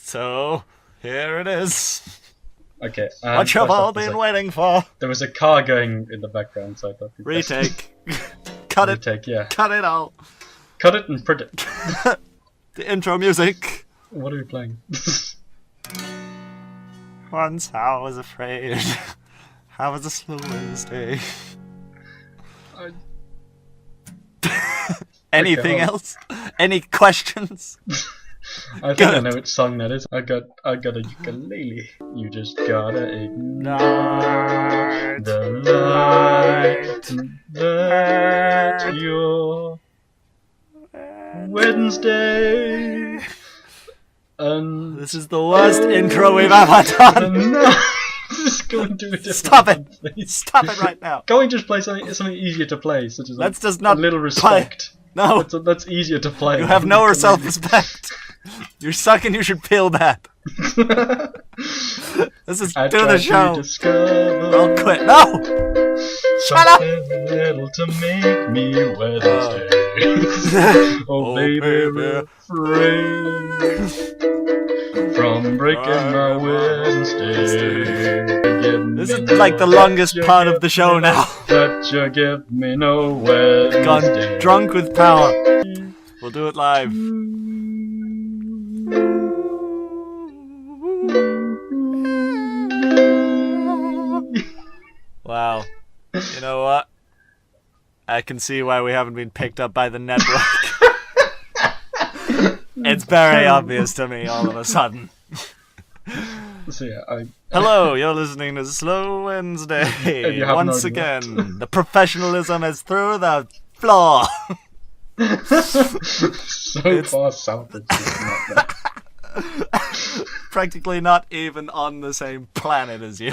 So, here it is. Okay. What you've all been waiting for. There was a car going in the background, so I thought... Retake. Cut it. Retake, yeah. Cut it all. Cut it and print it. The intro music. What are we playing? Once I was afraid. I was a slow Wednesday. Anything else? Any questions? I think I know which song that is. I got a ukulele. You just gotta ignite the light that your Wednesday. This is the worst intro we've ever done. No, just go and do it. Stop it! Please. Stop it right now. Go and just play something easier to play, such as let's just not a little respect. Play. No, that's easier to play. You have no self-respect. You're sucking. You should peel that. This is do the show. Don't quit. No. Shut up. Little to make me Wednesday. Oh baby, refrain from breaking my Wednesday. This is like the longest part of the show now. That you give me no Wednesday. Gone drunk with power. We'll do it live. Wow. You know what? I can see why we haven't been picked up by the network. It's very obvious to me all of a sudden. So yeah, Hello, you're listening to Slow Wednesday. Once again, the professionalism is through the floor. So far south it's not that. Practically not even on the same planet as you.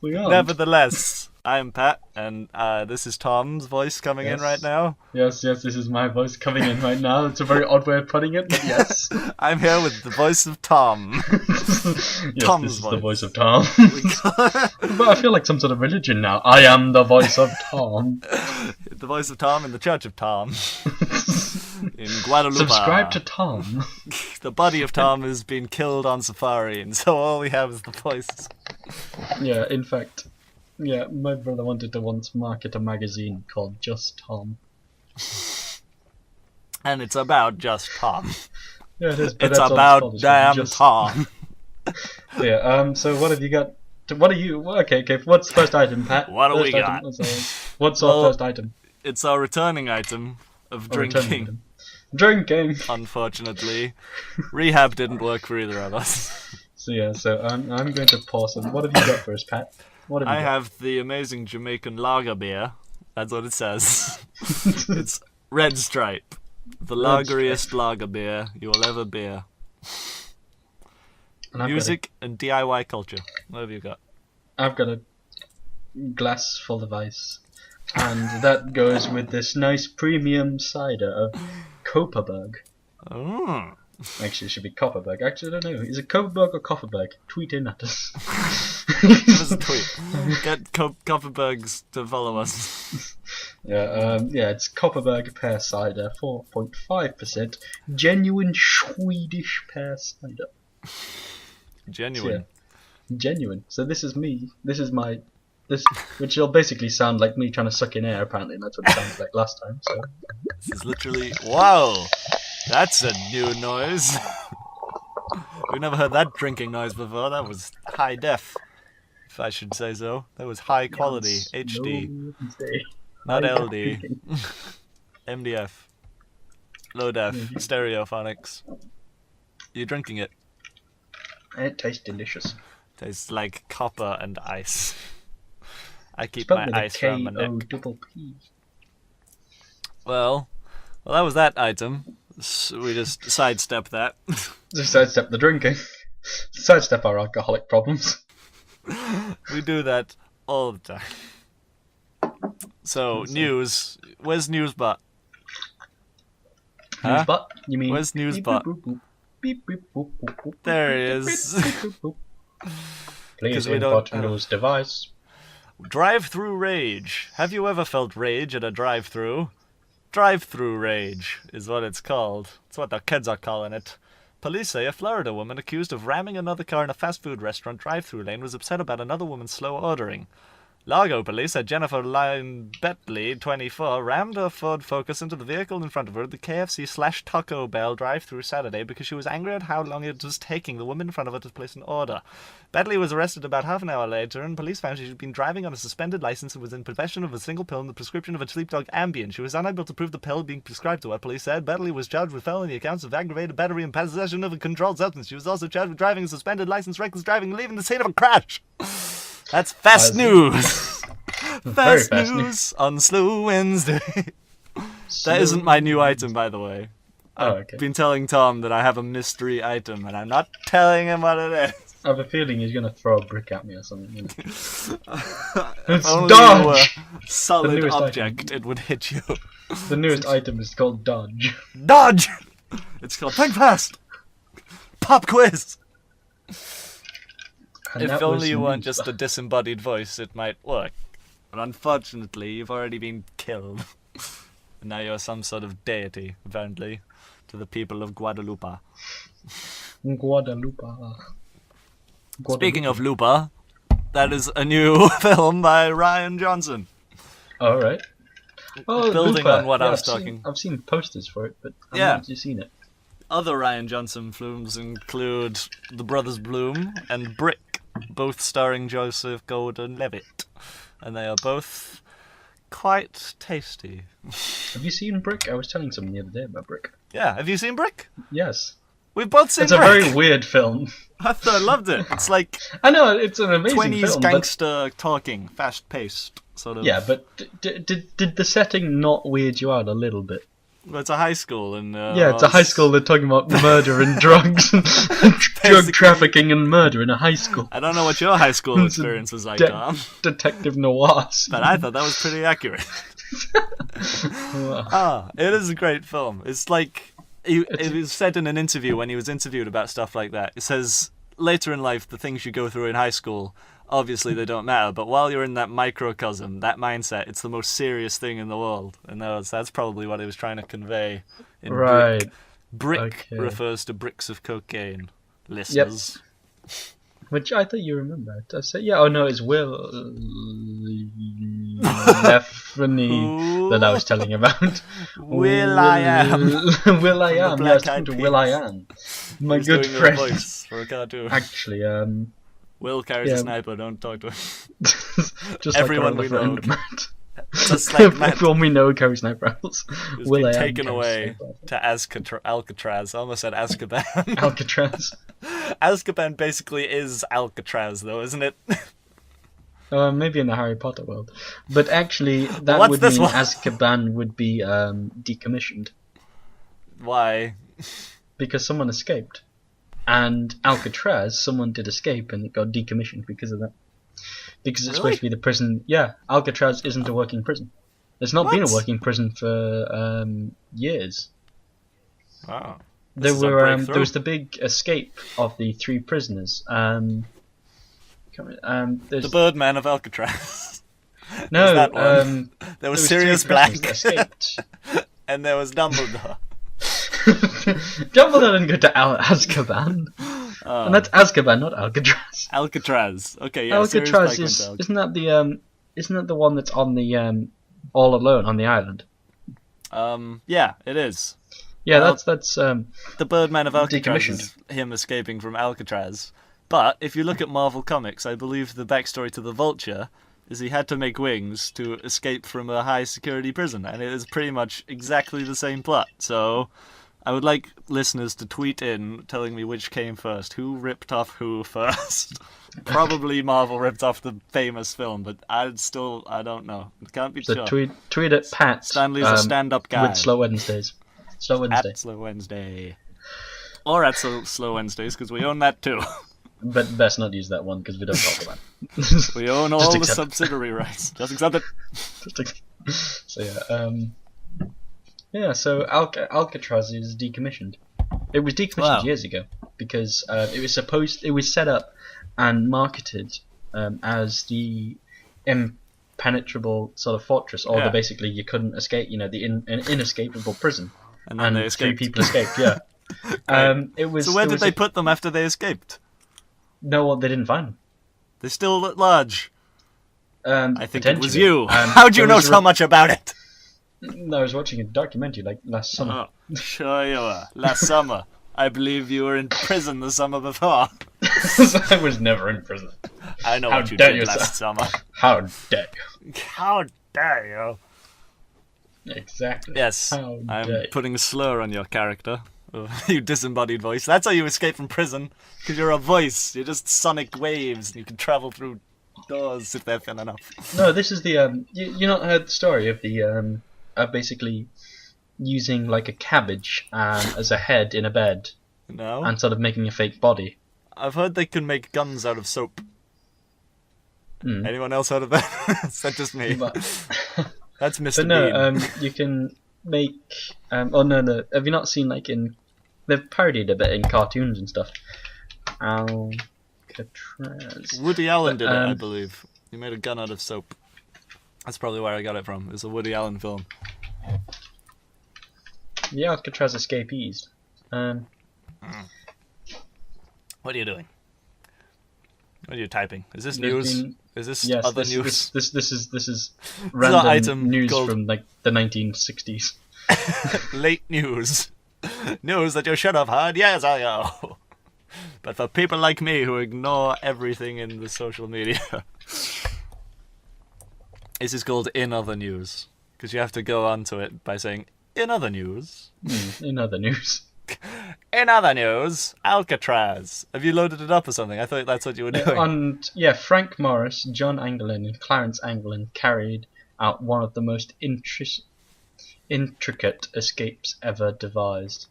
We are. Nevertheless, I'm Pat, and this is Tom's voice coming in right now. Yes, this is my voice coming in right now. It's a very odd way of putting it, but yes. I'm here with the voice of Tom. Yes, Tom's this is voice. The voice of Tom. But I feel like some sort of religion now. I am the voice of Tom. The voice of Tom in the Church of Tom. In Guadalupe. Subscribe to Tom. The body of Tom has been killed on safari, and so all we have is the voice. Yeah, in fact, yeah, my brother wanted to once market a magazine called Just Tom. And it's about just Tom. Yeah, it is. But it's about damn just Tom. Yeah. So what have you got? What are you? Okay. What's the first item, Pat? What do first we item? got? What's our first item? It's our returning item of drinking. Drinking. Unfortunately, rehab didn't work for either of us. So yeah. So I'm going to pause. And what have you got for us, Pat? What have you got? I have the amazing Jamaican lager beer. That's what it says. It's Red Stripe, the lageriest lager beer you will ever beer. Music and DIY culture. What have you got? I've got a glass full of ice, and that goes with this nice premium cider of Kopparberg. Oh. Actually, it should be Kopparberg. Actually, I don't know. Is it Kopparberg or Kopparberg? Tweet in at us. Give us a tweet. Get Kopparbergs to follow us. Yeah, it's Kopparberg pear cider, 4.5%, genuine Swedish pear cider. Genuine. So, yeah, genuine. So this is me. This, which will basically sound like me trying to suck in air. Apparently, and that's what it sounded like last time. So this is literally wow. That's a new noise. We've never heard that drinking noise before. That was high def, if I should say so. That was high quality, HD, not LD, MDF, low def, stereophonics. You're drinking it. It tastes delicious. Tastes like copper and ice. I keep my ice around my neck. K-O-P-P. Well, that was that item. We just sidestep that. Just sidestep the drinking. Sidestep our alcoholic problems. We do that all the time. So, news. Where's Newsbot? Newsbot? You mean? Where's Newsbot? There he is. Please input news device. Drive-through rage. Have you ever felt rage at a drive-through? Drive-through rage is what it's called. It's what the kids are calling it. Police say a Florida woman accused of ramming another car in a fast food restaurant drive-thru lane was upset about another woman's slow ordering. Largo police said Jennifer Lynn Betley, 24, rammed her Ford Focus into the vehicle in front of her at the KFC/Taco Bell drive-thru Saturday because she was angry at how long it was taking the woman in front of her to place an order. Betley was arrested about half an hour later, and police found she had been driving on a suspended license and was in possession of a single pill and the prescription of a sleepdog Ambien. She was unable to prove the pill being prescribed to her, police said. Betley was charged with felony accounts of aggravated battery and possession of a controlled substance. She was also charged with driving a suspended license, reckless driving, and leaving the scene of a crash. That's fast news. Fast news on Slow Wednesday. That isn't my new item, by the way. I've been telling Tom that I have a mystery item, and I'm not telling him what it is. I have a feeling he's going to throw a brick at me or something. You know? It's only Dodge! A solid object, item. It would hit you. The newest item is called Dodge. Dodge! It's called Think Fast! Pop quiz! And if only you weren't just a disembodied voice, it might work. But unfortunately, you've already been killed. And now you're some sort of deity, apparently, to the people of Guadalupe. Guadalupe. Speaking of Lupa, that is a new film by Ryan Johnson. Alright. Oh, building Lupa. on what I was talking. I've seen posters for it, but I've not actually seen it. Other Ryan Johnson films include The Brothers Bloom and Brick, both starring Joseph Gordon-Levitt. And they are both quite tasty. Have you seen Brick? I was telling someone the other day about Brick. Yeah, have you seen Brick? Yes. We've both seen It's Brick. a very weird film. I loved it. It's like... I know, it's an amazing 20s film. gangster talking, fast-paced, sort of. Yeah, but did the setting not weird you out a little bit? Well, it's a high school, and... yeah, it's a high school, they're talking about murder and drugs, and drug trafficking and murder in a high school. I don't know what your high school experience was like, Tom. Detective noir. But I thought that was pretty accurate. It is a great film. It's like... It was said in an interview when he was interviewed about stuff like that. It says, later in life, the things you go through in high school, obviously they don't matter, but while you're in that microcosm, that mindset, it's the most serious thing in the world. And that's probably what he was trying to convey in Brick. Brick refers to bricks of cocaine, listeners. Yep. Which I thought you remembered. I said, yeah, oh no, it's Will Lefany that I was telling you about. Will I Am. Will I Am. Yeah, I was talking to Will I Am. My good friend. Voice for a cartoon. Actually, Will carries a sniper, don't talk to him. Just everyone like we know. Just like everyone we know carries sniper rifles. Will I Am taken away to Alcatraz. I almost said Azkaban. Alcatraz. Azkaban basically is Alcatraz, though, isn't it? Maybe in the Harry Potter world. But actually, that would mean Azkaban would be decommissioned. Why? Because someone escaped. And Alcatraz, someone did escape and it got decommissioned because of that. Because it's supposed to be the prison. Yeah, Alcatraz isn't a working prison. It's not been a working prison for years. Wow. There was the big escape of the 3 prisoners. The Birdman of Alcatraz. No, there was Sirius Black, and there was Dumbledore. Dumbledore didn't go to Azkaban, and that's Azkaban, not Alcatraz. Alcatraz, okay, yeah. Alcatraz isn't that the one that's on the all alone on the island? Yeah, it is. Yeah, that's the Birdman of Alcatraz is him escaping from Alcatraz. But if you look at Marvel Comics, I believe the backstory to the Vulture is he had to make wings to escape from a high security prison, and it is pretty much exactly the same plot. So I would like listeners to tweet in telling me which came first, who ripped off who first. Probably Marvel ripped off the famous film, but I don't know. It can't be sure. Tweet at Pat. Stanley's a stand-up guy. With Slow Wednesdays. Slow Wednesday. At Slow Wednesday. Or at Slow Wednesdays, because we own that too. But best not use that one, because we don't talk about it. We own all the subsidiary rights. Just accept it. So yeah. So Alcatraz is decommissioned. It was decommissioned years ago, because it was set up and marketed as the impenetrable sort of fortress, or basically you couldn't escape, an inescapable prison. And then they escaped. 3 people escaped, yeah. It was. So where it did was they a- put them after they escaped? No, well, they didn't find them. They're still at large. I think it was Potentially. you. How'd you there know was a so much about it? No, I was watching a documentary like last summer. Oh, sure you were. Last summer. I believe you were in prison the summer before. I was never in prison. I know How what you dare did you, last sir. summer. How dare How dare you? Exactly. you? Yes, How I'm dare you? putting a slur on your character. You disembodied voice. That's how you escape from prison. Because you're a voice. You're just sonic waves. You can travel through doors if they're thin enough. No, this is the you not heard the story of the basically using like a cabbage as a head in a bed No? and sort of making a fake body. I've heard they can make guns out of soap. Hmm. Anyone else heard of that? Is that just me? But, That's Mr. but no, Bean. you can make. Oh no! Have you not seen like in? They've parodied a bit in cartoons and stuff. Alcatraz. Woody Allen did it, I um, believe. He made a gun out of soap. That's probably where I got it from. It's a Woody Allen film. The Alcatraz escapees. What are you doing? What are you typing? Is this There's news? been- Is this Yes, other this news? this is an random item news called- from like the 1960s. Late news. News that you should have heard years ago. But for people like me who ignore everything in the social media. This is called In Other News. Because you have to go onto it by saying, In other news. In other news. In other news, Alcatraz. Have you loaded it up or something? I thought that's what you were doing. And Frank Morris, John Anglin, and Clarence Anglin carried out one of the most intricate escapes ever devised.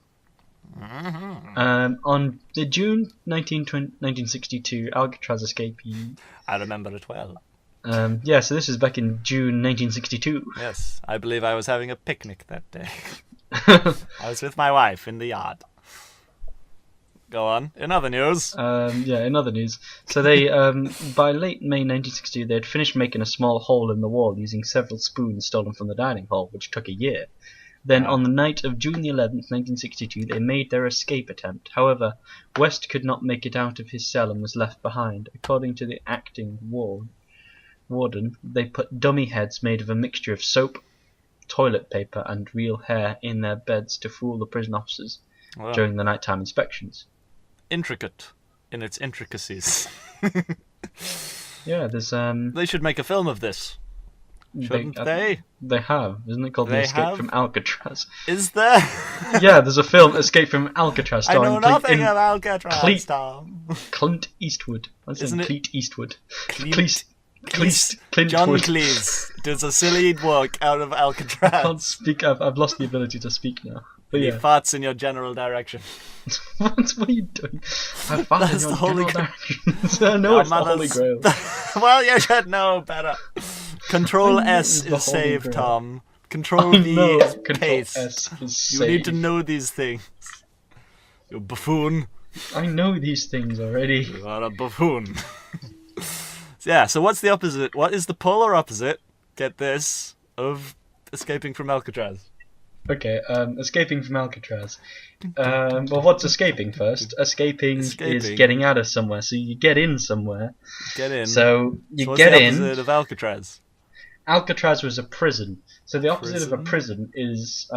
On the June 1962 Alcatraz escapee. I remember it well. So this is back in June 1962. Yes, I believe I was having a picnic that day. I was with my wife in the yard. Go on. In other news. In other news, so they by late May 1962 they had finished making a small hole in the wall using several spoons stolen from the dining hall, which took a year. Then on the night of June the 11th, 1962, they made their escape attempt. However, West could not make it out of his cell and was left behind. According to the acting warden, they put dummy heads made of a mixture of soap, toilet paper, and real hair in their beds to fool the prison officers Well, during the nighttime inspections. intricate in its intricacies. Yeah, there's They should make a film of this. Shouldn't they? They have, isn't it called The They Escape have? from Alcatraz? Is there? Yeah, there's a film Escape from Alcatraz I know starring nothing of Alcatraz, Clint- Tom. Clint Eastwood. I'm saying Isn't it- Clint Eastwood. Clint- Clint John Wood. Cleese does a silly walk out of I can't Alcatraz. speak. I've lost the ability to speak now. But He yeah, farts in your general direction. what are you doing? I found That's your the Holy general Grail. directions. I know Your it's the Holy mother's- Grail. Well, you should know better. Control I know S it's the is Holy save, Grail. Tom. Control I V know. is Control pace. S is You need to save. know these things. You buffoon. I know these things already. You are a buffoon. Yeah, so what's the opposite? What is the polar opposite, get this, of escaping from Alcatraz? Okay, escaping from Alcatraz. Well, what's escaping first? Escaping is Escaping. getting out of somewhere. So you get in somewhere. Get in. So you So what's get the in. opposite of Alcatraz? Alcatraz was a prison. So the opposite of a prison is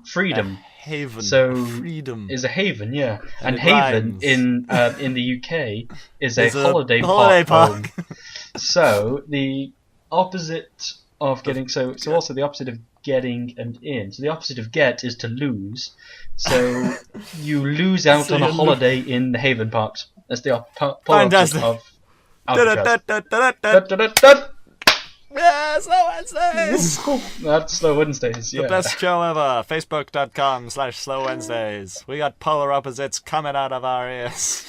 freedom. Haven. So Freedom. is a haven, yeah. And And it haven rhymes. in the UK is Is a a holiday holiday park. park. home. So the opposite of getting so also the opposite of getting and in. So the opposite of get is to lose. So you lose out So on a you lo- holiday in the haven parks. That's the polar opposite Fantastic. of Alcatraz. Da-da-da-da-da-da. Da-da-da-da. Yeah, Slow Wednesdays! That's Slow Wednesdays. The Yeah. best show ever. Facebook.com/Slow Wednesdays. We got polar opposites coming out of our ears.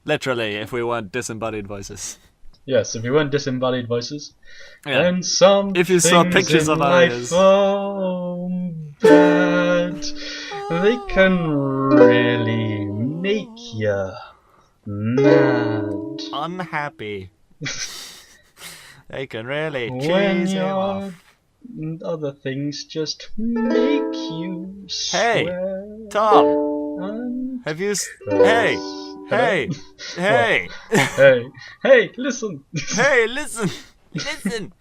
Literally, if we weren't disembodied voices. Yes, if you weren't disembodied voices. Yeah. And some If you saw things pictures in of our life ears. are bad. They can really make you mad. Unhappy. They can really When cheese him your off. other things just make you Hey, swear. Tom, Have you? Hey, hey, hey, hey! Listen! hey! Listen, listen.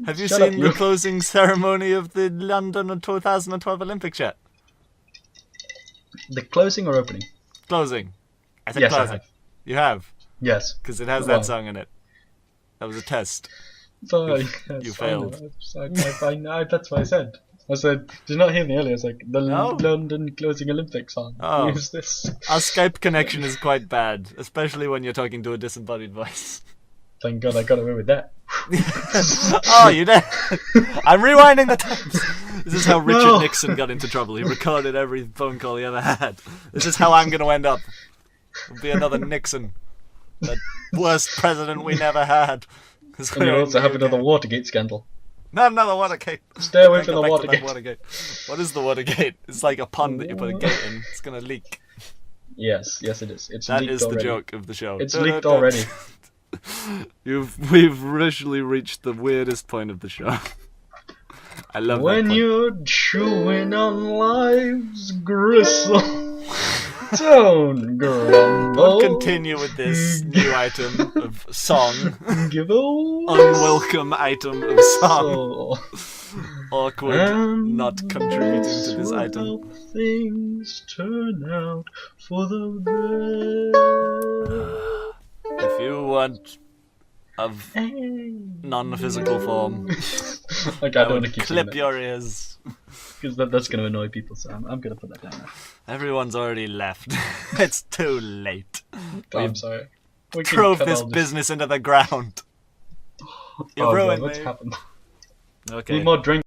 Have you Shut up, seen you. the closing ceremony of the London 2012 Olympics yet? The closing or opening? Closing. I said Yes, I closing. have. You have, Yes. because it has Why? that song in it. That was a test. Fine. You failed. That's what I said. I said, did you not hear me earlier? It's like the No. London closing Olympics song. Oh. Use this. Our Skype connection is quite bad, especially when you're talking to a disembodied voice. Thank God I got away with that. Oh, you did. I'm rewinding the tapes. This is how Richard No. Nixon got into trouble. He recorded every phone call he ever had. This is how I'm going to end up. It'll be another Nixon. The worst president we never had. And you also have another Watergate scandal. Not another Watergate. Stay away Can't from go the back to that Watergate. What is the Watergate? It's like a pond that you put a gate in. It's going to leak. Yes, it is. It's That leaked is already. the joke of the show. It's leaked already. We've literally reached the weirdest point of the show. I love When that point. you're chewing on life's gristle, don't grumble. Don't continue with this new item of song. Give a Unwelcome item of song. whistle. Awkward, And not contributing to this will item. help things turn out for the best. If you want of non-physical form, Like, I I don't want would to keep clip your ears. because that's going to annoy people. So I'm going to put that down now. Everyone's already left. It's too late. I'm sorry. We can Drove cut this all business into the ground. You Oh, God, ruined what's me. happened? Okay. Need more drink.